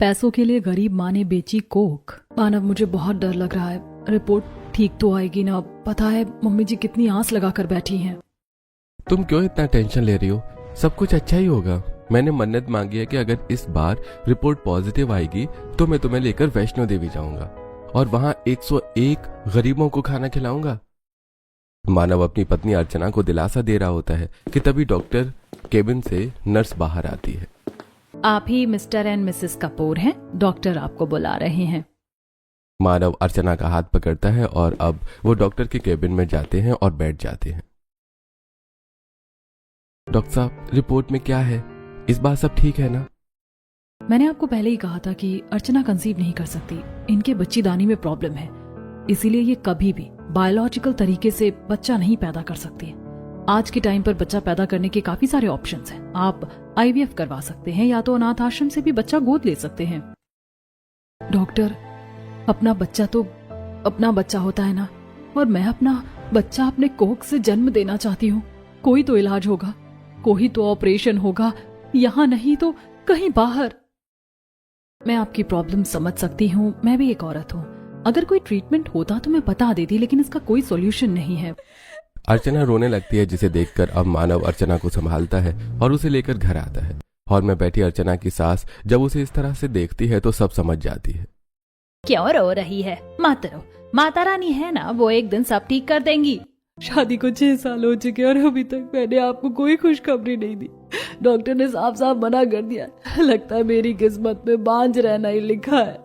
पैसों के लिए गरीब माँ ने बेची कोक। मानव, मुझे बहुत डर लग रहा है। रिपोर्ट ठीक तो आएगी ना? पता है मम्मी जी कितनी आस लगा कर बैठी हैं। तुम क्यों इतना टेंशन ले रही हो? सब कुछ अच्छा ही होगा। मैंने मन्नत मांगी है कि अगर इस बार रिपोर्ट पॉजिटिव आएगी तो मैं तुम्हें लेकर वैष्णो देवी जाऊंगा और वहां 101 गरीबों को खाना खिलाऊंगा। मानव अपनी पत्नी अर्चना को दिलासा दे रहा होता है कि तभी डॉक्टर केबिन से नर्स बाहर आती है। आप ही मिस्टर एंड मिसेस कपूर हैं? डॉक्टर आपको बुला रहे हैं। मानव अर्चना का हाथ पकड़ता है और अब वो डॉक्टर के केबिन में जाते हैं और बैठ जाते हैं। डॉक्टर साहब, रिपोर्ट में क्या है? इस बार सब ठीक है ना? मैंने आपको पहले ही कहा था कि अर्चना कंसीव नहीं कर सकती। इनके बच्चीदानी में प्रॉब्लम है, इसीलिए ये कभी भी बायोलॉजिकल तरीके से बच्चा नहीं पैदा कर सकती। आज के टाइम पर बच्चा पैदा करने के काफी सारे ऑप्शंस हैं। आप आईवीएफ करवा सकते हैं या तो अनाथ आश्रम से भी बच्चा गोद ले सकते हैं। डॉक्टर, अपना बच्चा तो अपना बच्चा होता है ना, और मैं अपना बच्चा अपने कोख से जन्म देना चाहती हूँ। कोई तो इलाज होगा, कोई तो ऑपरेशन होगा, यहाँ नहीं तो कहीं बाहर। मैं आपकी प्रॉब्लम समझ सकती हूँ, मैं भी एक औरत हूँ। अगर कोई ट्रीटमेंट होता तो मैं बता देती, लेकिन इसका कोई सॉल्यूशन नहीं है। अर्चना रोने लगती है, जिसे देखकर अब मानव अर्चना को संभालता है और उसे लेकर घर आता है। हॉल में बैठी अर्चना की सास जब उसे इस तरह से देखती है तो सब समझ जाती है। क्यों रो रही है? मत रो, माता रानी है ना, वो एक दिन सब ठीक कर देंगी। शादी को 6 साल हो चुके और अभी तक मैंने आपको कोई खुशखबरी नहीं दी। डॉक्टर ने साफ साफ मना कर दिया। लगता है मेरी किस्मत में बांझ रहना ही लिखा है।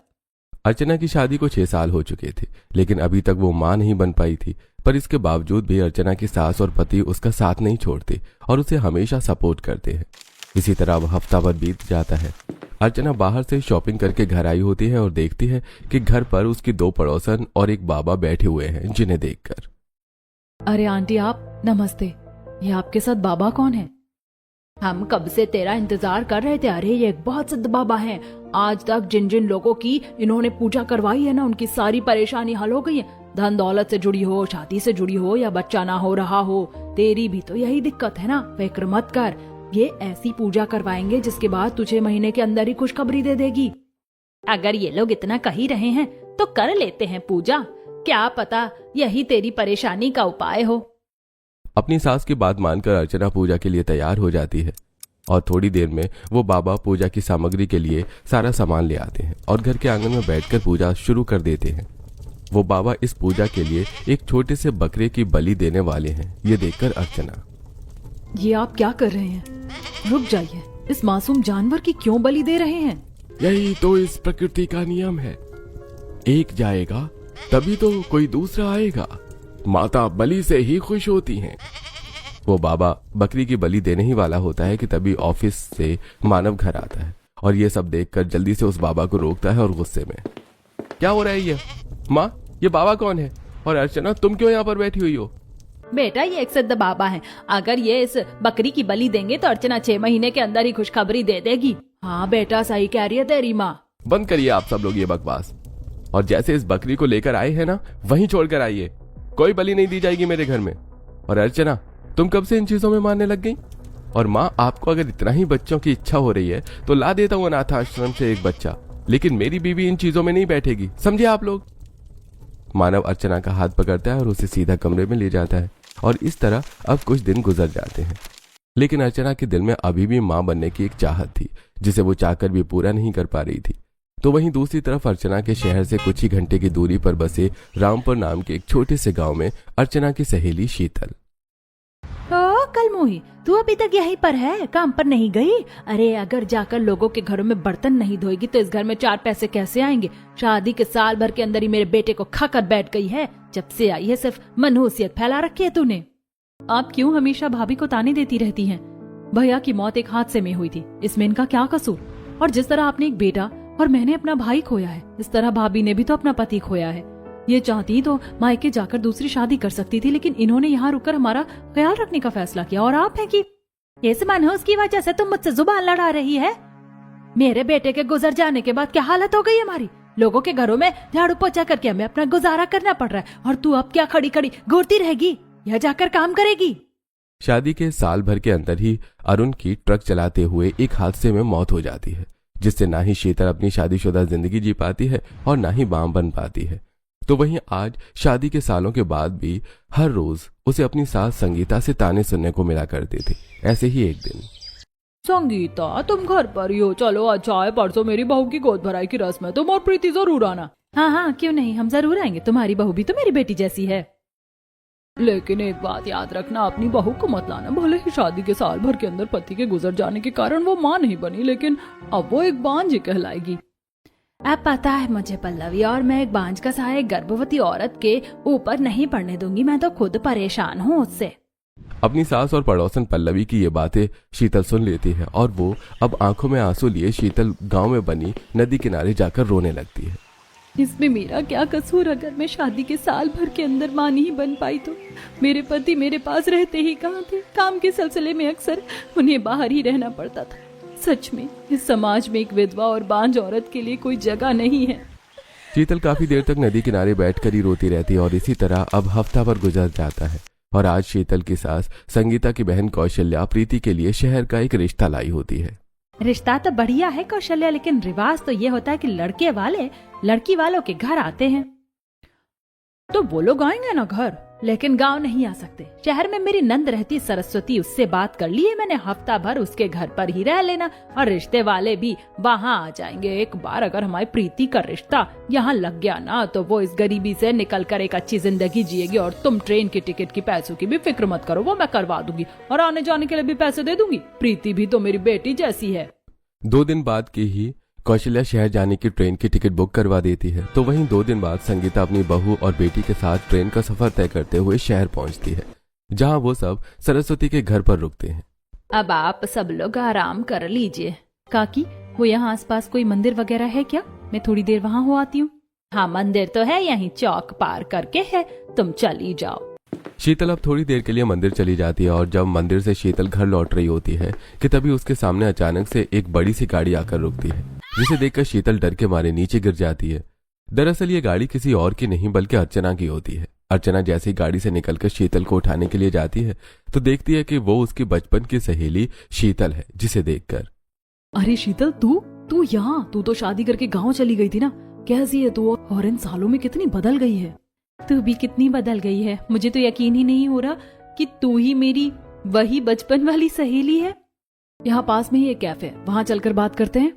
अर्चना की शादी को 6 साल हो चुके थे, लेकिन अभी तक वो मां नहीं बन पाई थी। पर इसके बावजूद भी अर्चना की सास और पति उसका साथ नहीं छोड़ते और उसे हमेशा सपोर्ट करते हैं। इसी तरह वह हफ्ता भर बीत जाता है। अर्चना बाहर से शॉपिंग करके घर आई होती है और देखती है कि घर पर उसकी 2 पड़ोसन और एक बाबा बैठे हुए हैं, जिन्हें देखकर। अरे आंटी, आप नमस्ते। ये आपके साथ बाबा कौन है? हम कब से तेरा इंतजार कर रहे थे। अरे ये एक बहुत सिद्ध बाबा हैं। आज तक जिन जिन लोगों की इन्होंने पूजा करवाई है ना, उनकी सारी परेशानी हल हो गई है। धन दौलत से जुड़ी हो, शादी से जुड़ी हो या बच्चा ना हो रहा हो, तेरी भी तो यही दिक्कत है ना। फिक्र मत कर, ये ऐसी पूजा करवाएंगे जिसके बाद तुझे महीने के अंदर ही खुशखबरी दे देगी। अगर ये लोग इतना कह ही रहे हैं तो कर लेते हैं पूजा। क्या पता यही तेरी परेशानी का उपाय हो। अपनी सास की बात मानकर अर्चना पूजा के लिए तैयार हो जाती है और थोड़ी देर में वो बाबा पूजा की सामग्री के लिए सारा सामान ले आते हैं और घर के आंगन में बैठकर पूजा शुरू कर देते हैं। वो बाबा इस पूजा के लिए एक छोटे से बकरे की बलि देने वाले हैं। ये देखकर अर्चना, ये आप क्या कर रहे हैं? रुक जाइए, इस मासूम जानवर की क्यों बलि दे रहे हैं? यही तो इस प्रकृति का नियम है। एक जाएगा तभी तो कोई दूसरा आएगा। माता बलि से ही खुश होती हैं। वो बाबा बकरी की बलि देने ही वाला होता है कि तभी ऑफिस से मानव घर आता है और ये सब देखकर जल्दी से उस बाबा को रोकता है और गुस्से में, क्या हो रहा है ये? माँ, ये बाबा कौन है? और अर्चना, तुम क्यों यहाँ पर बैठी हुई हो? बेटा, ये एक सिद्ध बाबा है। अगर ये इस बकरी की बलि देंगे तो अर्चना 6 महीने के अंदर ही खुशखबरी दे देगी। हाँ बेटा, सही कह रही है तेरी माँ। बंद करिए आप सब लोग ये बकवास, और जैसे इस बकरी को लेकर आए हैं ना, वहीं छोड़कर आइए। कोई बलि नहीं दी जाएगी मेरे घर में। और अर्चना, तुम कब से इन चीजों में मानने लग गई? और माँ, आपको अगर इतना ही बच्चों की इच्छा हो रही है तो ला देता हूँ अनाथ आश्रम से एक बच्चा, लेकिन मेरी बीवी इन चीजों में नहीं बैठेगी, समझे आप लोग? मानव अर्चना का हाथ पकड़ता है और उसे सीधा कमरे में ले जाता है और इस तरह अब कुछ दिन गुजर जाते हैं। लेकिन अर्चना के दिल में अभी भी मां बनने की एक चाहत थी, जिसे वो चाहकर भी पूरा नहीं कर पा रही थी। तो वहीं दूसरी तरफ अर्चना के शहर से कुछ ही घंटे की दूरी पर बसे रामपुर नाम के एक छोटे से गांव में अर्चना की सहेली शीतल। ओ कलमोही, तू अभी तक यहीं पर है, काम पर नहीं गई? अरे अगर जाकर लोगों के घरों में बर्तन नहीं धोएगी तो इस घर में 4 पैसे कैसे आएंगे? शादी के साल भर के अंदर ही मेरे बेटे को खाकर बैठ गई है। जब से आई है सिर्फ मनहूसियत फैला रखी है तूने। आप क्यों हमेशा भाभी को ताने देती रहती हैं? भैया की मौत एक हादसे में हुई थी, इसमें इनका क्या कसूर? और जिस तरह आपने एक बेटा और मैंने अपना भाई खोया है, इस तरह भाभी ने भी तो अपना पति खोया है। ये चाहती तो मायके जाकर दूसरी शादी कर सकती थी, लेकिन इन्होंने यहाँ रुककर हमारा ख्याल रखने का फैसला किया। और आप हैं कि इस मनहूस की वजह से तुम मुझसे जुबान लड़ा रही है। मेरे बेटे के गुजर जाने के बाद क्या हालत हो गई हमारी। लोगों के घरों में झाड़ू पोछा करके हमें अपना गुजारा करना पड़ रहा है, और तू अब क्या खड़ी खड़ी घूरती रहेगी या जाकर काम करेगी? शादी के साल भर के अंदर ही अरुण की ट्रक चलाते हुए एक हादसे में मौत हो जाती है। जिससे ना ही शीतल अपनी शादीशुदा जिंदगी जी पाती है और ना ही मां बन पाती है। तो वहीं आज शादी के सालों के बाद भी हर रोज उसे अपनी सास संगीता से ताने सुनने को मिला करते थे। ऐसे ही एक दिन, संगीता तुम घर पर ही हो, चलो अच्छा है, परसों मेरी बहू की गोद भराई की रस्म है, तुम और प्रीति जरूर आना। हाँ हाँ क्यों नहीं, हम जरूर आएंगे, तुम्हारी बहू भी तो मेरी बेटी जैसी है। लेकिन एक बात याद रखना, अपनी बहू को मत लाना। भले ही शादी के साल भर के अंदर पति के गुजर जाने के कारण वो मां नहीं बनी, लेकिन अब वो एक बांझ कहलाएगी। अब पता है मुझे पल्लवी, और मैं एक बांझ का सहारा एक गर्भवती औरत के ऊपर नहीं पड़ने दूंगी। मैं तो खुद परेशान हूँ उससे। अपनी सास और पड़ोसन पल्लवी की ये बातें शीतल सुन लेती है और वो अब आंखों में आंसू लिए शीतल गांव में बनी नदी किनारे जाकर रोने लगती है। इसमें मेरा क्या कसूर? अगर मैं शादी के साल भर के अंदर मां नहीं बन पाई तो मेरे पति मेरे पास रहते ही कहाँ थे? काम के सिलसिले में अक्सर उन्हें बाहर ही रहना पड़ता था। सच में इस समाज में एक विधवा और बांझ औरत के लिए कोई जगह नहीं है। शीतल काफी देर तक नदी किनारे बैठकर ही रोती रहती है और इसी तरह अब हफ्ता भर गुजर जाता है। और आज शीतल की सास संगीता की बहन कौशल्या प्रीति के लिए शहर का एक रिश्ता लाई होती है। रिश्ता तो बढ़िया है कौशल्या, लेकिन रिवाज तो ये होता है कि लड़के वाले लड़की वालों के घर आते हैं। तो वो लोग आएंगे ना घर, लेकिन गांव नहीं आ सकते। शहर में मेरी नंद रहती सरस्वती, उससे बात कर ली है मैंने, हफ्ता भर उसके घर पर ही रह लेना और रिश्ते वाले भी वहाँ आ जाएंगे। एक बार अगर हमारी प्रीति का रिश्ता यहाँ लग गया ना तो वो इस गरीबी से निकल कर एक अच्छी जिंदगी जिएगी। और तुम ट्रेन की टिकट की पैसों की भी फिक्र मत करो, वो मैं करवा दूंगी और आने जाने के लिए भी पैसे दे दूंगी। प्रीति भी तो मेरी बेटी जैसी है। 2 दिन बाद की ही कौशल्या शहर जाने की ट्रेन की टिकट बुक करवा देती है। तो वहीं 2 दिन बाद संगीता अपनी बहू और बेटी के साथ ट्रेन का सफर तय करते हुए शहर पहुंचती है, जहां वो सब सरस्वती के घर पर रुकते हैं। अब आप सब लोग आराम कर लीजिए। काकी, वो यहाँ आसपास कोई मंदिर वगैरह है क्या? मैं थोड़ी देर वहाँ हो आती हूँ। हाँ मंदिर तो है, यहीं चौक पार करके है, तुम चली जाओ। शीतल अब थोड़ी देर के लिए मंदिर चली जाती है और जब मंदिर से शीतल घर लौट रही होती है कि तभी उसके सामने अचानक से एक बड़ी सी गाड़ी आकर रुकती है, जिसे देखकर शीतल डर के मारे नीचे गिर जाती है। दरअसल ये गाड़ी किसी और की नहीं बल्कि अर्चना की होती है। अर्चना जैसे ही गाड़ी से निकलकर शीतल को उठाने के लिए जाती है तो देखती है कि वो उसकी बचपन की सहेली शीतल है, जिसे देखकर, अरे शीतल, तू यहाँ? तू तो शादी करके गाँव चली गई थी ना, कैसी है तू? और इन सालों में कितनी बदल गई है। तू भी कितनी बदल गई है, मुझे तो यकीन ही नहीं हो रहा कि तू ही मेरी वही बचपन वाली सहेली है। यहाँ पास में ही एक कैफे है, वहाँ चलकर बात करते हैं।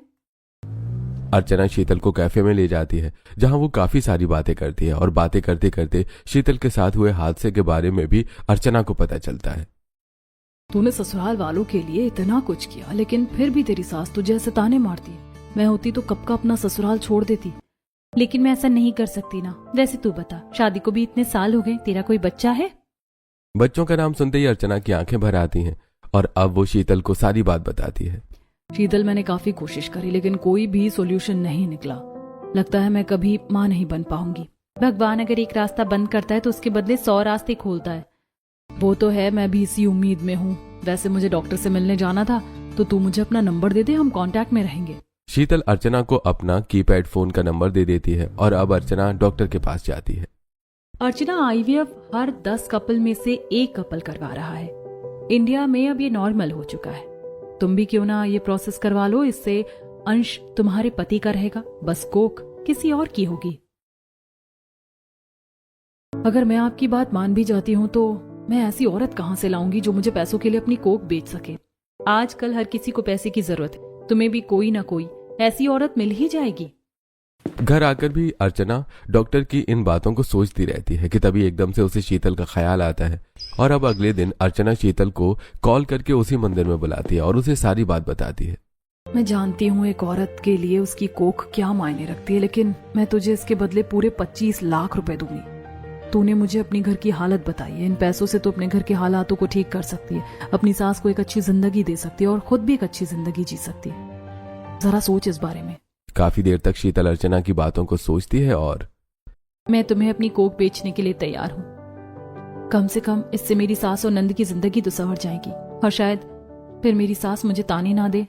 अर्चना शीतल को कैफे में ले जाती है, जहां वो काफी सारी बातें करती है और बातें करते करते शीतल के साथ हुए हादसे के बारे में भी अर्चना को पता चलता है। तूने ससुराल वालों के लिए इतना कुछ किया, लेकिन फिर भी तेरी सास तुझे ऐसे ताने मारती है। मैं होती तो कब का अपना ससुराल छोड़ देती, लेकिन मैं ऐसा नहीं कर सकती ना। वैसे तू बता, शादी को भी इतने साल हो गए, तेरा कोई बच्चा है? बच्चों का नाम सुनते ही अर्चना की आंखें भर आती हैं और अब वो शीतल को सारी बात बताती है। शीतल, मैंने काफी कोशिश करी लेकिन कोई भी सॉल्यूशन नहीं निकला। लगता है मैं कभी माँ नहीं बन पाऊंगी। भगवान अगर एक रास्ता बंद करता है तो उसके बदले 100 रास्ते खोलता है। वो तो है, मैं भी इसी उम्मीद में हूँ। वैसे मुझे डॉक्टर से मिलने जाना था, तो तू मुझे अपना नंबर दे दे, हम कांटेक्ट में रहेंगे। शीतल अर्चना को अपना कीपैड फोन का नंबर दे देती है और अब अर्चना डॉक्टर के पास जाती है। अर्चना, आईवीएफ हर 10 कपल में से 1 कपल करवा रहा है। इंडिया में अब ये नॉर्मल हो चुका है। तुम भी क्यों ना ये प्रोसेस करवा लो, इससे अंश तुम्हारे पति का रहेगा, बस कोख किसी और की होगी। अगर मैं आपकी बात मान भी जाती हूँ तो मैं ऐसी औरत कहाँ से लाऊंगी जो मुझे पैसों के लिए अपनी कोख बेच सके। आजकल हर किसी को पैसे की जरूरत है, तुम्हें भी कोई ना कोई ऐसी औरत मिल ही जाएगी। घर आकर भी अर्चना डॉक्टर की इन बातों को सोचती रहती है कि तभी एकदम से उसे शीतल का ख्याल आता है और अब अगले दिन अर्चना शीतल को कॉल करके उसी मंदिर में बुलाती है और उसे सारी बात बताती है। मैं जानती हूँ एक औरत के लिए उसकी कोख क्या मायने रखती है, लेकिन मैं तुझे इसके बदले पूरे 25 लाख रुपए दूंगी। तूने मुझे अपनी घर की हालत बताई है, इन पैसों से तो अपने घर के हालातों को ठीक कर सकती है, अपनी सास को एक अच्छी जिंदगी दे सकती है और खुद भी एक अच्छी जिंदगी जी सकती है। जरा सोच इस बारे में। काफी देर तक शीतल अर्चना की बातों को सोचती है और मैं तुम्हें अपनी कोख बेचने के लिए तैयार हूँ। कम से कम इससे मेरी सास और नंद की जिंदगी तो संवर जाएगी और शायद फिर मेरी सास मुझे ताने ना दे।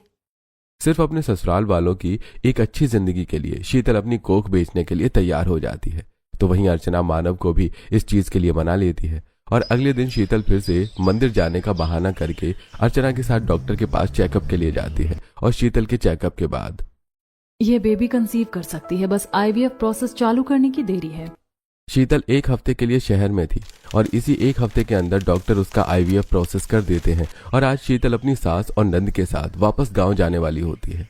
सिर्फ अपने ससुराल वालों की एक अच्छी जिंदगी के लिए शीतल अपनी कोख बेचने के लिए तैयार हो जाती है। तो वहीं अर्चना मानव को भी इस चीज के लिए मना लेती है और अगले दिन शीतल फिर से मंदिर जाने का बहाना करके अर्चना के साथ डॉक्टर के पास चेकअप के लिए जाती है और शीतल के चेकअप के बाद ये बेबी कंसीव कर सकती है, बस आईवीएफ प्रोसेस चालू करने की देरी है। शीतल 1 हफ्ते के लिए शहर में थी और इसी 1 हफ्ते के अंदर डॉक्टर उसका आईवीएफ प्रोसेस कर देते हैं और आज शीतल अपनी सास और नंद के साथ वापस गांव जाने वाली होती है।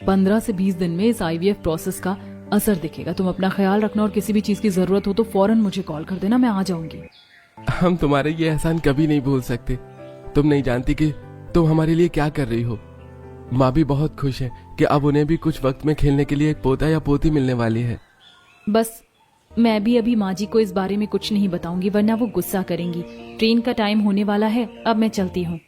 15 से 20 दिन में इस आईवीएफ प्रोसेस का असर दिखेगा। तुम अपना ख्याल रखना और किसी भी चीज की जरूरत हो तो फौरन मुझे कॉल कर देना, मैं आ जाऊंगी। हम तुम्हारे ये एहसान कभी नहीं भूल सकते। तुम नहीं जानती कि तुम हमारे लिए क्या कर रही हो। माँ भी बहुत खुश है कि अब उन्हें भी कुछ वक्त में खेलने के लिए एक पोता या पोती मिलने वाली है। बस मैं भी अभी माँ जी को इस बारे में कुछ नहीं बताऊंगी, वरना वो गुस्सा करेंगी। ट्रेन का टाइम होने वाला है, अब मैं चलती हूँ।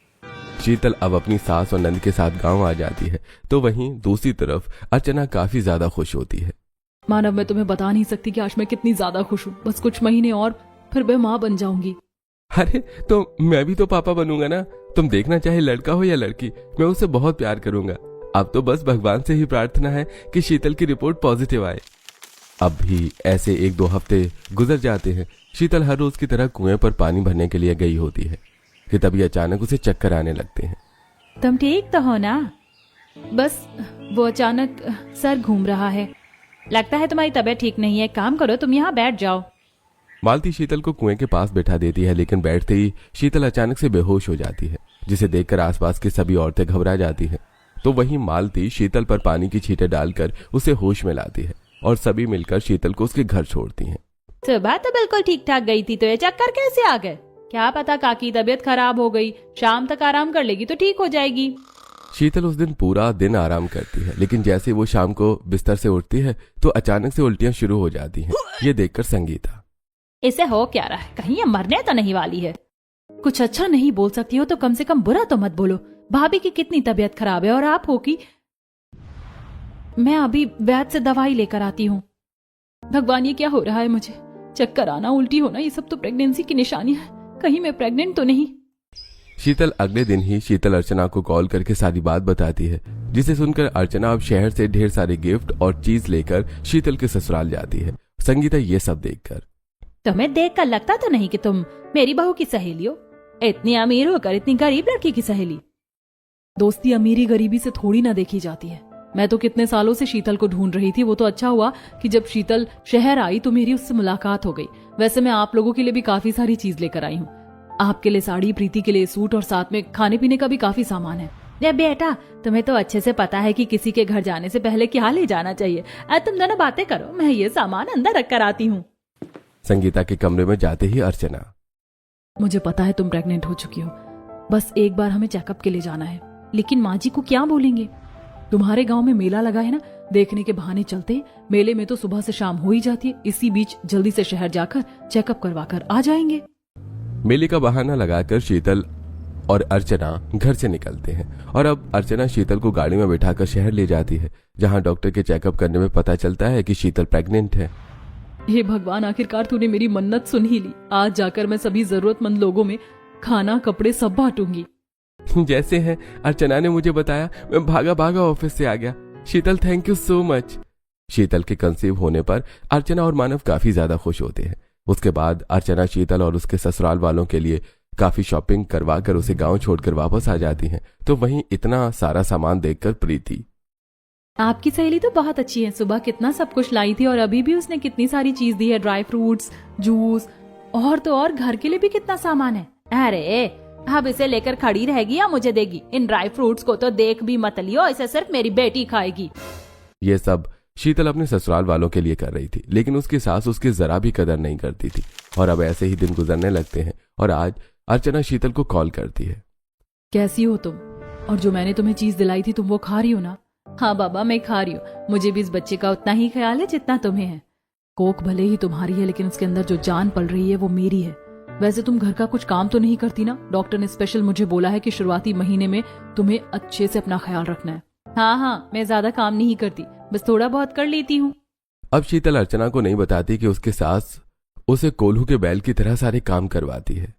शीतल अब अपनी सास और नंद के साथ गांव आ जाती है तो वहीं दूसरी तरफ अर्चना काफी ज्यादा खुश होती है। मानव, मैं तुम्हें बता नहीं सकती कि आज मैं कितनी ज्यादा खुश हूँ। बस कुछ महीने और फिर मैं माँ बन जाऊंगी। अरे तो मैं भी तो पापा बनूंगा ना। तुम देखना चाहे लड़का हो या लड़की, मैं उसे बहुत प्यार करूंगा। अब तो बस भगवान से ही प्रार्थना है कि शीतल की रिपोर्ट पॉजिटिव आए। अब भी ऐसे 1-2 हफ्ते गुजर जाते हैं। शीतल हर रोज की तरह कुएं पर पानी भरने के लिए गई होती है कि तभी अचानक उसे चक्कर आने लगते हैं। तुम ठीक तो हो ना? बस वो अचानक सर घूम रहा है। लगता है तुम्हारी तबीयत ठीक नहीं है। काम करो, तुम यहाँ बैठ जाओ। मालती शीतल को कुएं के पास बैठा देती है, लेकिन बैठते ही शीतल अचानक से बेहोश हो जाती है, जिसे देखकर आसपास की सभी औरतें घबरा जाती हैं। तो वहीं मालती शीतल पर पानी की छींटे डालकर उसे होश में लाती है और सभी मिलकर शीतल को उसके घर छोड़ती हैं। सुबह तो बिल्कुल ठीक ठाक गई थी, तो ये चक्कर कैसे आ गए? क्या पता काकी तबीयत खराब हो गई। शाम तक आराम कर लेगी तो ठीक हो जाएगी। शीतल उस दिन पूरा दिन आराम करती है, लेकिन जैसे वो शाम को बिस्तर से उठती है तो अचानक से उल्टियां शुरू हो जाती हैं। ये देखकर संगीता, इसे हो क्या रहा है? कहीं ये मरने तो नहीं वाली है? कुछ अच्छा नहीं बोल सकती हो तो कम से कम बुरा तो मत बोलो। भाभी की कितनी तबीयत खराब है और आप हो कि मैं अभी वैद्य से दवाई लेकर आती हूँ। भगवान, ये क्या हो रहा है मुझे? चक्कर आना, उल्टी होना, ये सब तो प्रेगनेंसी की निशानी है। कहीं मैं प्रेग्नेंट तो नहीं? शीतल अगले दिन ही शीतल अर्चना को कॉल करके सारी बात बताती है, जिसे सुनकर अर्चना अब शहर से ढेर सारे गिफ्ट और चीज लेकर शीतल के ससुराल जाती है। संगीता ये सब देखकर, तुम्हें देखकर लगता तो नहीं कि तुम मेरी बहू की सहेली हो। इतनी अमीर होकर इतनी गरीब लड़की की सहेली। दोस्ती अमीरी गरीबी से थोड़ी ना देखी जाती है। मैं तो कितने सालों से शीतल को ढूंढ रही थी। वो तो अच्छा हुआ कि जब शीतल शहर आई तो मेरी उससे मुलाकात हो गई। वैसे मैं आप लोगों के लिए भी काफी सारी चीज लेकर आई हूँ। आपके लिए साड़ी, प्रीति के लिए सूट और साथ में खाने पीने का भी काफी सामान है। ये बेटा, तुम्हें तो अच्छे से पता है कि किसी के घर जाने से पहले क्या ले जाना चाहिए। तुम दोनों बातें करो, मैं ये सामान अंदर रख कर आती हूँ। संगीता के कमरे में जाते ही अर्चना, मुझे पता है तुम प्रेग्नेंट हो चुकी हो। बस एक बार हमें चेकअप के लिए जाना है। लेकिन माँ जी को क्या बोलेंगे? तुम्हारे गांव में मेला लगा है ना, देखने के बहाने चलते हैं। मेले में तो सुबह से शाम हो ही जाती है। इसी बीच जल्दी से शहर जाकर चेकअप करवा कर आ जाएंगे। मेले का बहाना लगाकर शीतल और अर्चना घर से निकलते हैं और अब अर्चना शीतल को गाड़ी में बैठाकर शहर ले जाती है, जहां डॉक्टर के चेकअप करने में पता चलता है कि शीतल प्रेग्नेंट है। हे भगवान, आखिरकार तूने मेरी मन्नत सुन ही ली। आज जाकर मैं सभी जरूरतमंद लोगों में खाना, कपड़े सब बांटूंगी। जैसे है अर्चना ने मुझे बताया, मैं भागा भागा ऑफिस से आ गया। शीतल, थैंक यू सो मच। शीतल के कंसीव होने पर अर्चना और मानव काफी ज्यादा खुश होते हैं। उसके बाद अर्चना शीतल और उसके ससुराल वालों के लिए काफी शॉपिंग करवा कर उसे गांव छोड़कर वापस आ जाती हैं। तो वहीं इतना सारा सामान देखकर प्रीति, आपकी सहेली तो बहुत अच्छी है। सुबह कितना सब कुछ लाई थी और अभी भी उसने कितनी सारी चीज दी है। ड्राई फ्रूट्स, जूस और तो और घर के लिए भी कितना सामान है। अरे अब इसे लेकर खड़ी रहेगी या मुझे देगी? इन ड्राई फ्रूट्स को तो देख भी मत लियो, इसे सिर्फ मेरी बेटी खाएगी। ये सब शीतल अपने ससुराल वालों के लिए कर रही थी, लेकिन उसकी सास उसकी जरा भी कदर नहीं करती थी। और अब ऐसे ही दिन गुजरने लगते हैं और आज अर्चना शीतल को कॉल करती है। कैसी हो तुम? और जो मैंने तुम्हें चीज दिलाई थी तुम वो खा रही हो ना? हाँ बाबा, मैं खा रही हूँ। मुझे भी इस बच्चे का उतना ही ख्याल है जितना तुम्हें है। कोक भले ही तुम्हारी है, लेकिन उसके अंदर जो जान पल रही है वो मेरी है। वैसे तुम घर का कुछ काम तो नहीं करती ना? डॉक्टर ने स्पेशल मुझे बोला है कि शुरुआती महीने में तुम्हें अच्छे से अपना ख्याल रखना है। हाँ, मैं ज्यादा काम नहीं करती, बस थोड़ा बहुत कर लेती हूँ। अब शीतल अर्चना को नहीं बताती कि उसके सास उसे कोल्हू के बैल की तरह सारे काम करवाती है।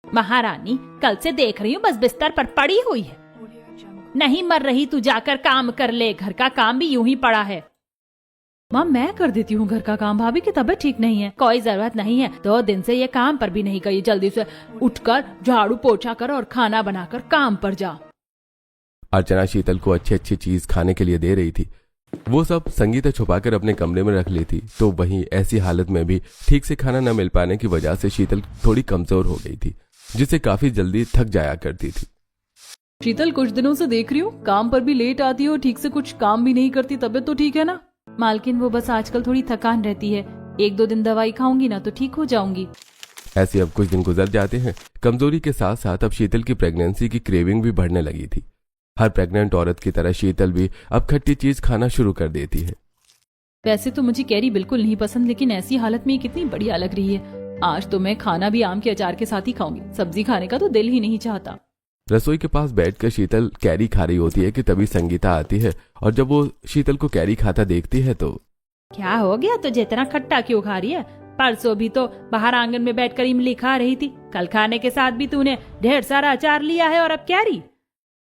महारानी, कल से देख रही हूँ बस बिस्तर पर पड़ी हुई है। नहीं मर रही, तू जाकर काम कर ले। घर का काम भी यूं ही पड़ा है। माँ, मैं कर देती हूँ घर का काम। भाभी की तबीयत ठीक नहीं है। कोई जरूरत नहीं है। 2 दिन से ये काम पर भी नहीं गई। जल्दी से उठकर झाड़ू पोछा कर और खाना बनाकर काम पर जा। अर्चना शीतल को अच्छी अच्छी चीज खाने के लिए दे रही थी वो सब संगीता छुपाकर अपने कमरे में रख ली थी। तो वहीं ऐसी हालत में भी ठीक से खाना न मिल पाने की वजह से शीतल थोड़ी कमजोर हो गई थी, जिससे काफी जल्दी थक जाया करती थी। शीतल, कुछ दिनों से देख रही हूँ काम पर भी लेट आती हो, ठीक से कुछ काम भी नहीं करती। तबीयत तो ठीक है ना? मालकिन, वो बस आजकल थोड़ी थकान रहती है, 1-2 दिन दवाई खाऊंगी ना तो ठीक हो जाऊंगी। ऐसे अब कुछ दिन गुजर जाते हैं। कमजोरी के साथ साथ अब शीतल की प्रेगनेंसी की क्रेविंग भी बढ़ने लगी थी। हर प्रेग्नेंट औरत की तरह शीतल भी अब खट्टी चीज खाना शुरू कर देती है। वैसे तो मुझे कैरी बिल्कुल नहीं पसंद, लेकिन ऐसी हालत में ये कितनी बढ़िया लग रही है। आज तो मैं खाना भी आम के अचार के साथ ही खाऊंगी, सब्जी खाने का तो दिल ही नहीं चाहता। रसोई के पास बैठकर शीतल कैरी खा रही होती है कि तभी संगीता आती है, और जब वो शीतल को कैरी खाता देखती है तो क्या हो गया तुझे, इतना खट्टा क्यों खा रही है? परसों भी तो बाहर आंगन में बैठकर इमली खा रही थी, कल खाने के साथ भी तूने ढेर सारा अचार लिया है और अब कैरी।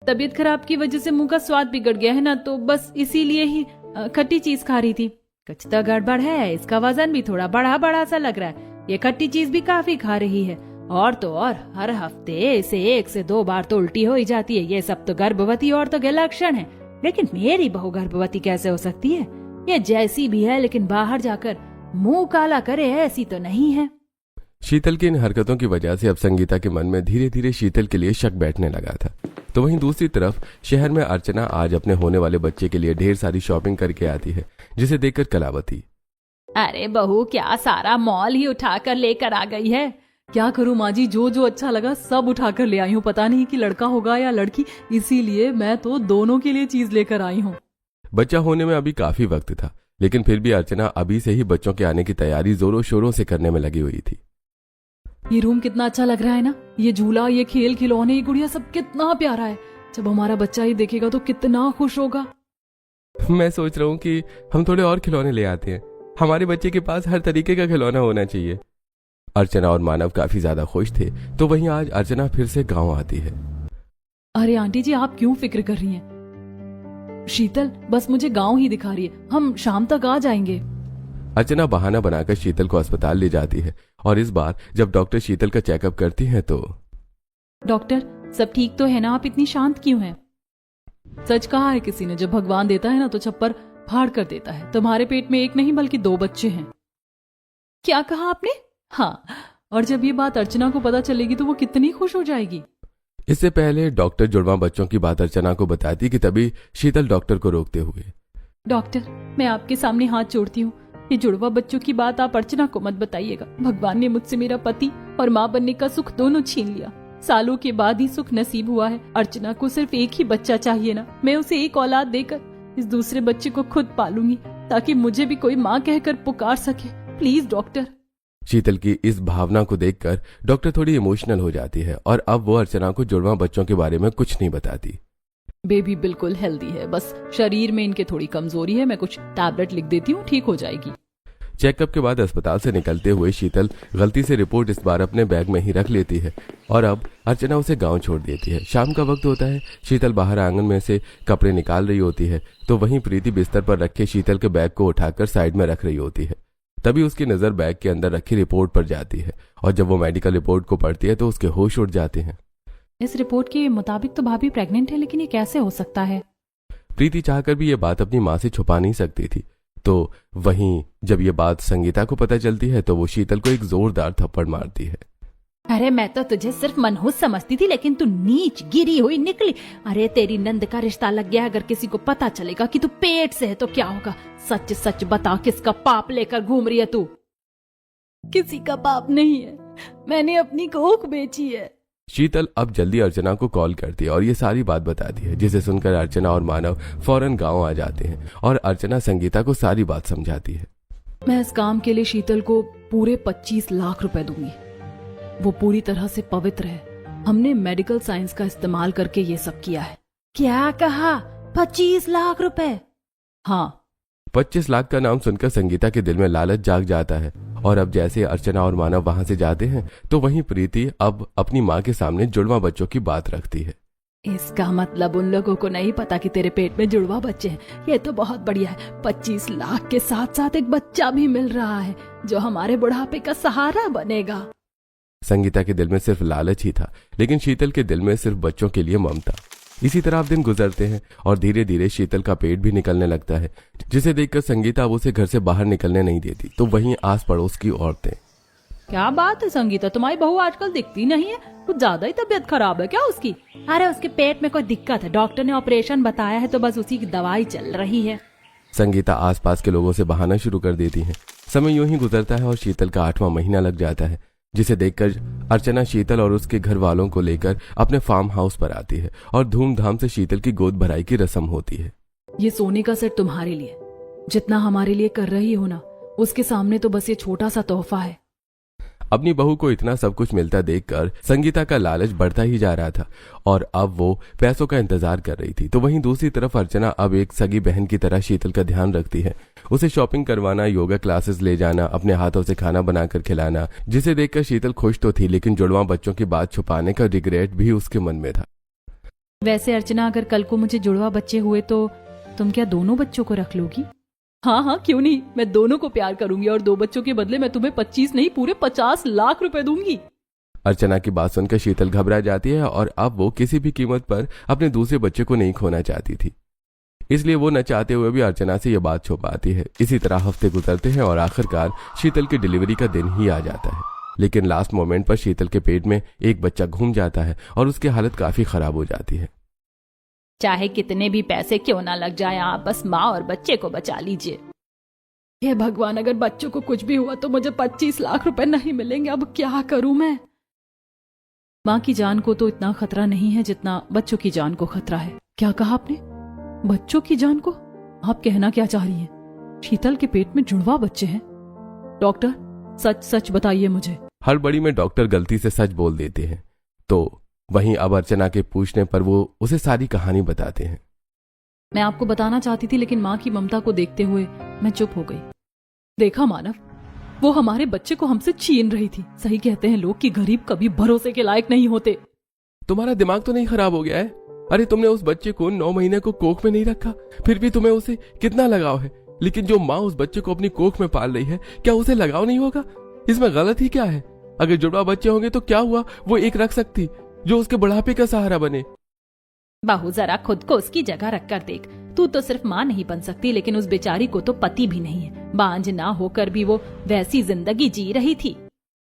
तबीयत खराब की वजह से मुंह का स्वाद बिगड़ गया है ना, तो बस इसीलिए ही खट्टी चीज खा रही थी। कुछ तो गड़बड़ है, इसका वजन भी थोड़ा बड़ा बड़ा सा लग रहा है। ये खट्टी चीज भी काफी खा रही है, और तो और हर हफ्ते इसे 1 से 2 बार तो उल्टी हो ही जाती है। ये सब तो गर्भवती औरतों के लक्षण है, लेकिन मेरी बहू गर्भवती कैसे हो सकती है? ये जैसी भी है, लेकिन बाहर जाकर मुंह काला करे ऐसी तो नहीं है। शीतल की इन हरकतों की वजह से अब संगीता के मन में धीरे धीरे शीतल के लिए शक बैठने लगा था। तो वहीं दूसरी तरफ शहर में अर्चना आज अपने होने वाले बच्चे के लिए ढेर सारी शॉपिंग करके आती है, जिसे देखकर कलावती, अरे बहू, क्या सारा मॉल ही उठाकर लेकर आ गई है? क्या करूं माँ जी, जो जो अच्छा लगा सब उठाकर ले आई हूँ। पता नहीं कि लड़का होगा या लड़की, इसीलिए मैं तो दोनों के लिए चीज लेकर आई हूँ। बच्चा होने में अभी काफी वक्त था, लेकिन फिर भी अर्चना अभी से ही बच्चों के आने की तैयारी जोरों शोरों से करने में लगी हुई थी। ये रूम कितना अच्छा लग रहा है ना, ये झूला, ये खेल खिलौने, ये गुड़िया, सब कितना प्यारा है। जब हमारा बच्चा ही देखेगा तो कितना खुश होगा। मैं सोच रहा हूँ कि हम थोड़े और खिलौने ले आते हैं, हमारे बच्चे के पास हर तरीके का खिलौना होना चाहिए। अर्चना और मानव काफी ज्यादा खुश थे। तो वहीं आज अर्चना फिर से गांव आती है। अरे आंटी जी, आप क्यों फिक्र कर रही हैं? शीतल बस मुझे गांव ही दिखा रही है, हम शाम तक आ जाएंगे। अर्चना बहाना बनाकर शीतल को अस्पताल ले जाती है, और इस बार जब डॉक्टर शीतल का चेकअप करती हैं तो डॉक्टर, सब ठीक तो है ना? आप इतनी शांत क्यों हैं? सच कहा है किसी ने, जब भगवान देता है ना तो छप्पर फाड़ कर देता है। तुम्हारे पेट में 1 नहीं बल्कि 2 बच्चे हैं। क्या कहा आपने? हाँ, और जब ये बात अर्चना को पता चलेगी तो वो कितनी खुश हो जाएगी। इससे पहले डॉक्टर जुड़वा बच्चों की बात अर्चना को बताती कि तभी शीतल डॉक्टर को रोकते हुए, डॉक्टर, मैं आपके सामने हाथ जोड़ती हूँ, ये जुड़वा बच्चों की बात आप अर्चना को मत बताइएगा। भगवान ने मुझसे मेरा पति और माँ बनने का सुख दोनों छीन लिया। सालों के बाद ही सुख नसीब हुआ है। अर्चना को सिर्फ 1 ही बच्चा चाहिए ना, मैं उसे 1 औलाद देकर इस दूसरे बच्चे को खुद पालूंगी, ताकि मुझे भी कोई माँ कहकर पुकार सके। Please doctor. शीतल की इस भावना को देखकर डॉक्टर थोड़ी इमोशनल हो जाती है, और अब वो अर्चना को जुड़वा बच्चों के बारे में कुछ नहीं बताती। बेबी बिल्कुल हेल्दी है, बस शरीर में इनके थोड़ी कमजोरी है। मैं कुछ टैबलेट लिख देती हूँ, ठीक हो जाएगी। चेकअप के बाद अस्पताल से निकलते हुए शीतल गलती से रिपोर्ट इस बार अपने बैग में ही रख लेती है, और अब अर्चना उसे गांव छोड़ देती है। शाम का वक्त होता है। शीतल बाहर आंगन में से कपड़े निकाल रही होती है, तो वहीं प्रीति बिस्तर पर रखे शीतल के बैग को उठाकर साइड में रख रही होती है। तभी उसकी नजर बैग के अंदर रखी रिपोर्ट पर जाती है, और जब वो मेडिकल रिपोर्ट को पढ़ती है तो उसके होश उड़ जाते हैं। इस रिपोर्ट के मुताबिक तो भाभी प्रेग्नेंट है, लेकिन ये कैसे हो सकता है? प्रीति चाहकर भी ये बात अपनी माँ से छुपा नहीं सकती थी। तो वहीं जब ये बात संगीता को पता चलती है तो वो शीतल को एक जोरदार थप्पड़ मारती है। अरे मैं तो तुझे सिर्फ मनहूस समझती थी, लेकिन तू नीच गिरी हुई निकली। अरे तेरी नंद का रिश्ता लग गया। अगर किसी को पता चलेगा कि तू पेट से है तो क्या होगा? सच सच बता, किसका पाप लेकर घूम रही है तू? किसी का पाप नहीं है, मैंने अपनी कोख बेची है। शीतल अब जल्दी अर्चना को कॉल करती है और ये सारी बात बताती है, जिसे सुनकर अर्चना और मानव फौरन गांव आ जाते हैं, और अर्चना संगीता को सारी बात समझाती है। मैं इस काम के लिए शीतल को पूरे 25 लाख रुपए दूंगी। वो पूरी तरह से पवित्र है। हमने मेडिकल साइंस का इस्तेमाल करके ये सब किया है। क्या कहा? 25 लाख रुपए? हाँ। 25 लाख का नाम सुनकर संगीता के दिल में लालच जाग जाता है, और अब जैसे अर्चना और मानव वहां से जाते हैं तो वहीं प्रीति अब अपनी माँ के सामने जुड़वा बच्चों की बात रखती है। इसका मतलब उन लोगों को नहीं पता कि तेरे पेट में जुड़वा बच्चे हैं। ये तो बहुत बढ़िया है। 25 लाख के साथ साथ एक बच्चा भी मिल रहा है जो हमारे बुढ़ापे का सहारा बनेगा। संगीता के दिल में सिर्फ लालच ही था, लेकिन शीतल के दिल में सिर्फ बच्चों के लिए ममता। इसी तरह अब दिन गुजरते हैं और धीरे धीरे शीतल का पेट भी निकलने लगता है, जिसे देखकर संगीता अब उसे घर से बाहर निकलने नहीं देती। तो वहीं आस पड़ोस की औरतें, क्या बात है संगीता, तुम्हारी बहू आजकल दिखती नहीं है, कुछ ज्यादा ही तबीयत खराब है क्या उसकी? अरे उसके पेट में कोई दिक्कत है, डॉक्टर ने ऑपरेशन बताया है तो बस उसी की दवाई चल रही है। संगीता आसपास के लोगों से बहाना शुरू कर देती है। समय यूं ही गुजरता है और शीतल का 8वां महीना लग जाता है, जिसे देखकर अर्चना शीतल और उसके घर वालों को लेकर अपने फार्म हाउस पर आती है और धूमधाम से शीतल की गोद भराई की रस्म होती है। ये सोने का सेट तुम्हारे लिए, जितना हमारे लिए कर रही हो ना, उसके सामने तो बस ये छोटा सा तोहफा है। अपनी बहू को इतना सब कुछ मिलता देखकर संगीता का लालच बढ़ता ही जा रहा था और अब वो पैसों का इंतजार कर रही थी। तो वहीं दूसरी तरफ अर्चना अब एक सगी बहन की तरह शीतल का ध्यान रखती है, उसे शॉपिंग करवाना, योगा क्लासेस ले जाना, अपने हाथों से खाना बनाकर खिलाना, जिसे देखकर शीतल खुश तो थी, लेकिन जुड़वा बच्चों की बात छुपाने का रिग्रेट भी उसके मन में था। वैसे अर्चना, अगर कल को मुझे जुड़वा बच्चे हुए तो तुम क्या दोनों बच्चों को रख लोगी? हाँ हाँ, क्यों नहीं, मैं दोनों को प्यार करूंगी और 2 बच्चों के बदले मैं तुम्हें 25 नहीं पूरे 50 लाख रुपए दूंगी। अर्चना की बात सुनकर शीतल घबरा जाती है और अब वो किसी भी कीमत पर अपने दूसरे बच्चे को नहीं खोना चाहती थी, इसलिए वो न चाहते हुए भी अर्चना से ये बात छुपाती है। इसी तरह हफ्ते गुजरते हैं और आखिरकार शीतल की डिलीवरी का दिन ही आ जाता है, लेकिन लास्ट मोमेंट पर शीतल के पेट में एक बच्चा घूम जाता है और उसकी हालत काफी खराब हो जाती है। चाहे कितने भी पैसे क्यों ना लग जाए, आप बस माँ और बच्चे को बचा लीजिए। हे भगवान, अगर बच्चों को कुछ भी हुआ तो मुझे 25 लाख रुपए नहीं मिलेंगे, अब क्या करूं मैं? माँ की जान को तो इतना खतरा नहीं है जितना बच्चों की जान को खतरा है। क्या कहा आपने? बच्चों की जान को? आप कहना क्या चाह रही हैं? शीतल के पेट में जुड़वा बच्चे हैं? डॉक्टर, सच सच बताइए मुझे। हड़बड़ी में डॉक्टर गलती से सच बोल देते हैं, तो वहीं अब अर्चना के पूछने पर वो उसे सारी कहानी बताते हैं। मैं आपको बताना चाहती थी, लेकिन माँ की ममता को देखते हुए मैं चुप हो गई। देखा मानव, वो हमारे बच्चे को हमसे छीन रही थी। सही कहते हैं लोग कि गरीब कभी भरोसे के लायक नहीं होते। तुम्हारा दिमाग तो नहीं खराब हो गया है? अरे तुमने उस बच्चे को 9 महीने को कोख में नहीं रखा, फिर भी तुम्हें उसे कितना लगाव है, लेकिन जो माँ उस बच्चे को अपनी कोख में पाल रही है, क्या उसे लगाव नहीं होगा? इसमें गलत ही क्या है? अगर जुड़वा बच्चे होंगे तो क्या हुआ, वो एक रख सकती जो उसके बुढ़ापे का सहारा बने। बाहू, जरा खुद को उसकी जगह रखकर देख। तू तो सिर्फ माँ नहीं बन सकती, लेकिन उस बेचारी को तो पति भी नहीं है। बांझ ना होकर भी वो वैसी जिंदगी जी रही थी।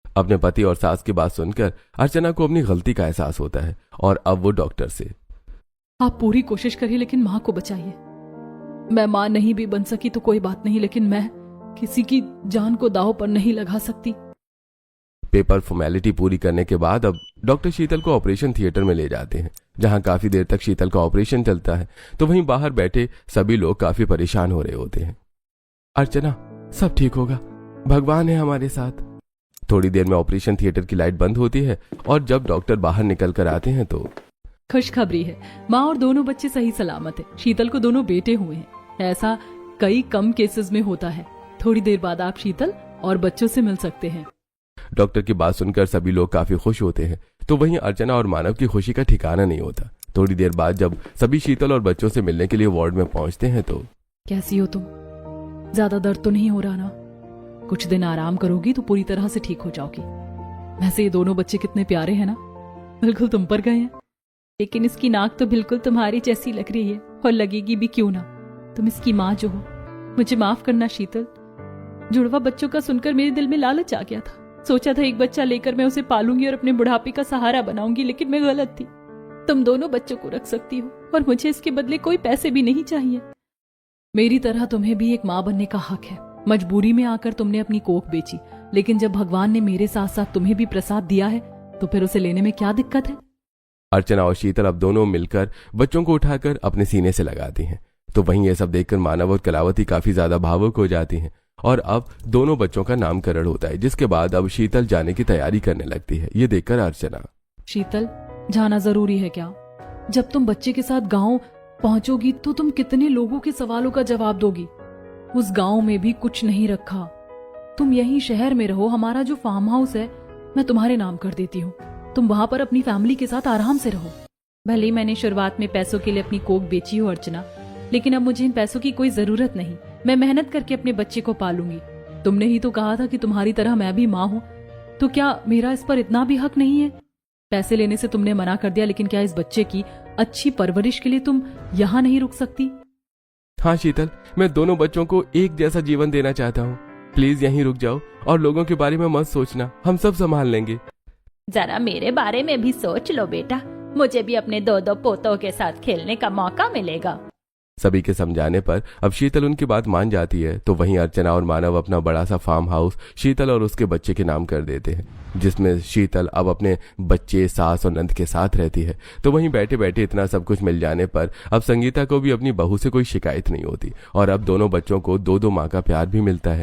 अपने पति और सास की बात सुनकर अर्चना को अपनी गलती का एहसास होता है और अब वो डॉक्टर से, आप पूरी कोशिश करिए लेकिन माँ को बचाइए। मैं माँ नहीं भी बन सकी तो कोई बात नहीं, लेकिन मैं किसी की जान को दांव पर नहीं लगा सकती। पेपर फॉर्मेलिटी पूरी करने के बाद अब डॉक्टर शीतल को ऑपरेशन थिएटर में ले जाते हैं, जहां काफी देर तक शीतल का ऑपरेशन चलता है। तो वहीं बाहर बैठे सभी लोग काफी परेशान हो रहे होते हैं। अर्चना, सब ठीक होगा, भगवान है हमारे साथ। थोड़ी देर में ऑपरेशन थिएटर की लाइट बंद होती है और जब डॉक्टर बाहर निकल कर आते हैं तो खुशखबरी है, माँ और दोनों बच्चे सही सलामत है। शीतल को दोनों बेटे हुए हैं। ऐसा कई कम केसेस में होता है। थोड़ी देर बाद आप शीतल और बच्चों से मिल सकते हैं। डॉक्टर की बात सुनकर सभी लोग काफी खुश होते हैं। तो वहीं अर्चना और मानव की खुशी का ठिकाना नहीं होता। थोड़ी देर बाद जब सभी शीतल और बच्चों से मिलने के लिए वार्ड में पहुंचते हैं तो कैसी हो तुम? ज्यादा दर्द तो नहीं हो रहा ना? कुछ दिन आराम करोगी तो पूरी तरह से ठीक हो जाओगी। वैसे ये दोनों बच्चे कितने प्यारे हैं ना, बिल्कुल तुम पर गए हैं। लेकिन इसकी नाक तो बिल्कुल तुम्हारी जैसी लग रही है, और लगेगी भी क्यों ना, तुम इसकी माँ जो हो। मुझे माफ करना शीतल, जुड़वा बच्चों का सुनकर मेरे दिल में लालच आ गया था। सोचा था एक बच्चा लेकर मैं उसे पालूंगी और अपने बुढ़ापे का सहारा बनाऊंगी, लेकिन मैं गलत थी। तुम दोनों बच्चों को रख सकती हो और मुझे इसके बदले कोई पैसे भी नहीं चाहिए। मेरी तरह तुम्हें भी एक माँ बनने का हक है। मजबूरी में आकर तुमने अपनी कोख बेची, लेकिन जब भगवान ने मेरे साथ साथ तुम्हें भी प्रसाद दिया है तो फिर उसे लेने में क्या दिक्कत है? अर्चना और शीतल अब दोनों मिलकर बच्चों को उठाकर अपने सीने से लगाती हैं। तो वहीं ये सब देखकर मानव और कलावती काफी ज्यादा भावुक हो जाती हैं और अब दोनों बच्चों का नामकरण होता है, जिसके बाद अब शीतल जाने की तैयारी करने लगती है। ये देखकर अर्चना, शीतल, जाना जरूरी है क्या? जब तुम बच्चे के साथ गांव पहुंचोगी तो तुम कितने लोगों के सवालों का जवाब दोगी? उस गांव में भी कुछ नहीं रखा। तुम यहीं शहर में रहो, हमारा जो फार्म हाउस है मैं तुम्हारे नाम कर देती हूँ। तुम वहां पर अपनी फैमिली के साथ आराम से रहो। भले ही मैंने शुरुआत में पैसों के लिए अपनी कोख बेची हो अर्चना, लेकिन अब मुझे इन पैसों की कोई जरूरत नहीं। मैं मेहनत करके अपने बच्चे को पालूंगी। तुमने ही तो कहा था कि तुम्हारी तरह मैं भी माँ हूँ, तो क्या मेरा इस पर इतना भी हक नहीं है? पैसे लेने से तुमने मना कर दिया, लेकिन क्या इस बच्चे की अच्छी परवरिश के लिए तुम यहाँ नहीं रुक सकती? हाँ शीतल, मैं दोनों बच्चों को एक जैसा जीवन देना चाहता हूँ। प्लीज यहीं रुक जाओ और लोगों के बारे में मत सोचना, हम सब संभाल लेंगे। जरा मेरे बारे में भी सोच लो बेटा, मुझे भी अपने दो दो पोतों के साथ खेलने का मौका मिलेगा। सभी के समझाने पर अब शीतल उनकी बात मान जाती है। तो वहीं अर्चना और मानव अपना बड़ा सा फार्म हाउस शीतल और उसके बच्चे के नाम कर देते हैं, जिसमें शीतल अब अपने बच्चे, सास और नंद के साथ रहती है। तो वहीं बैठे बैठे इतना सब कुछ मिल जाने पर अब संगीता को भी अपनी बहू से कोई शिकायत नहीं होती और अब दोनों बच्चों को दो दो माँ का प्यार भी मिलता है।